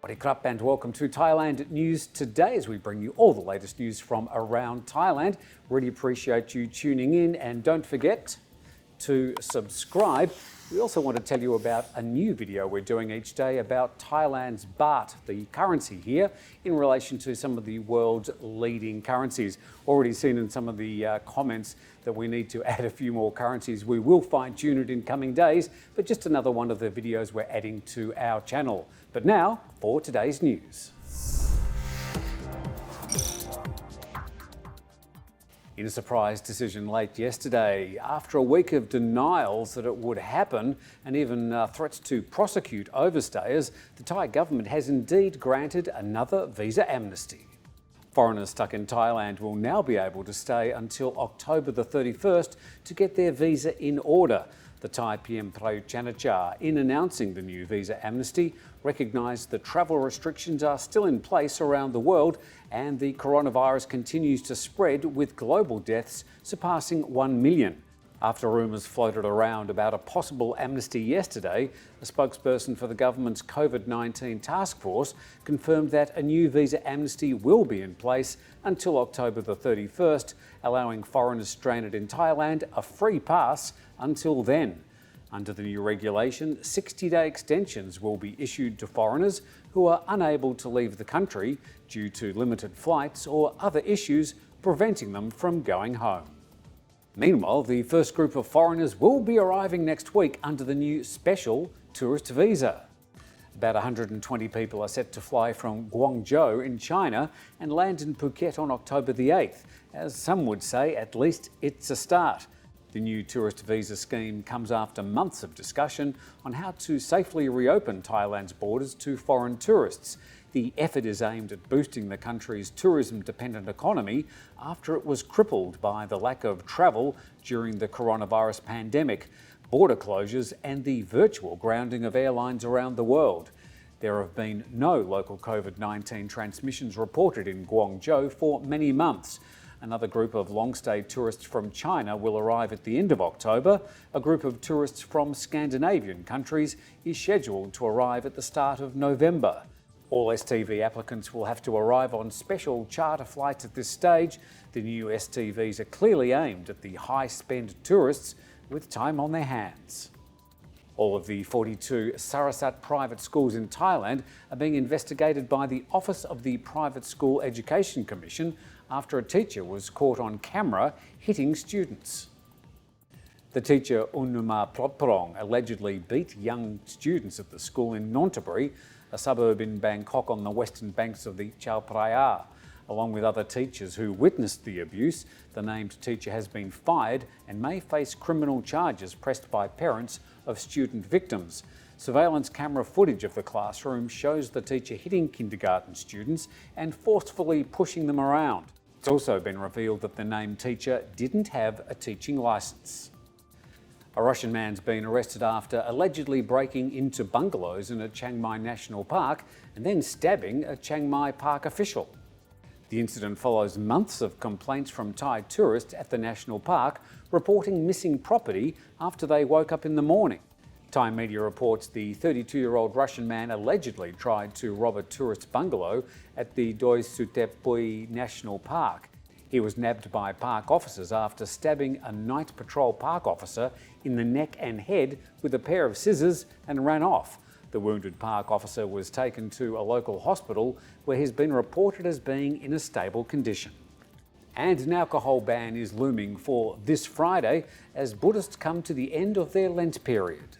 Wadi krap and welcome to Thailand News Today as we bring you all the latest news from around Thailand. Really appreciate you tuning in and don't forget to subscribe. We also want to tell you about a new video we're doing each day about Thailand's baht, the currency here, in relation to some of the world's leading currencies. Already seen in some of the comments that we need to add a few more currencies. We will fine-tune it in coming days, but just another one of the videos we're adding to our channel. But now, for today's news. In a surprise decision late yesterday, after a week of denials that it would happen and even threats to prosecute overstayers, the Thai government has indeed granted another visa amnesty. Foreigners stuck in Thailand will now be able to stay until October the 31st to get their visa in order. The Thai PM Prayut Chan-o-cha, in announcing the new visa amnesty, recognised that travel restrictions are still in place around the world and the coronavirus continues to spread, with global deaths surpassing 1 million. After rumours floated around about a possible amnesty yesterday, a spokesperson for the government's COVID-19 task force confirmed that a new visa amnesty will be in place until October the 31st, allowing foreigners stranded in Thailand a free pass until then. Under the new regulation, 60-day extensions will be issued to foreigners who are unable to leave the country due to limited flights or other issues preventing them from going home. Meanwhile, the first group of foreigners will be arriving next week under the new special tourist visa. About 120 people are set to fly from Guangzhou in China and land in Phuket on October the 8th. As some would say, at least it's a start. The new tourist visa scheme comes after months of discussion on how to safely reopen Thailand's borders to foreign tourists. The effort is aimed at boosting the country's tourism-dependent economy after it was crippled by the lack of travel during the coronavirus pandemic, border closures and the virtual grounding of airlines around the world. There have been no local COVID-19 transmissions reported in Guangzhou for many months. Another group of long-stay tourists from China will arrive at the end of October. A group of tourists from Scandinavian countries is scheduled to arrive at the start of November. All STV applicants will have to arrive on special charter flights at this stage. The new STVs are clearly aimed at the high-spend tourists with time on their hands. All of the 42 Sarasat private schools in Thailand are being investigated by the Office of the Private School Education Commission after a teacher was caught on camera hitting students. The teacher Unnuma Plotprong allegedly beat young students at the school in Nonthaburi, a suburb in Bangkok on the western banks of the Chao Phraya. Along with other teachers who witnessed the abuse, the named teacher has been fired and may face criminal charges pressed by parents of student victims. Surveillance camera footage of the classroom shows the teacher hitting kindergarten students and forcefully pushing them around. It's also been revealed that the named teacher didn't have a teaching licence. A Russian man's been arrested after allegedly breaking into bungalows in a Chiang Mai National Park and then stabbing a Chiang Mai Park official. The incident follows months of complaints from Thai tourists at the national park reporting missing property after they woke up in the morning. Thai media reports the 32-year-old Russian man allegedly tried to rob a tourist bungalow at the Doi Sutepui National Park. He was nabbed by park officers after stabbing a night patrol park officer in the neck and head with a pair of scissors and ran off. The wounded park officer was taken to a local hospital where he's been reported as being in a stable condition. And an alcohol ban is looming for this Friday as Buddhists come to the end of their Lent period.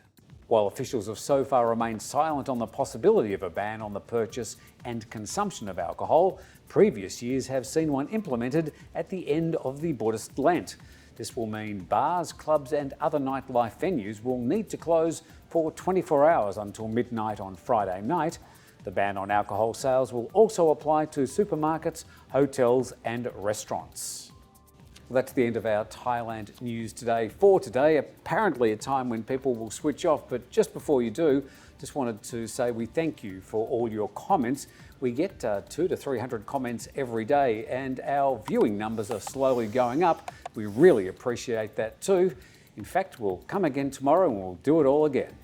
While officials have so far remained silent on the possibility of a ban on the purchase and consumption of alcohol, previous years have seen one implemented at the end of the Buddhist Lent. This will mean bars, clubs and other nightlife venues will need to close for 24 hours until midnight on Friday night. The ban on alcohol sales will also apply to supermarkets, hotels and restaurants. Well, that's the end of our Thailand News Today for today. Apparently a time when people will switch off, but just before you do, just wanted to say we thank you for all your comments. We get 200 to 300 comments every day and our viewing numbers are slowly going up. We really appreciate that too. In fact, we'll come again tomorrow and we'll do it all again.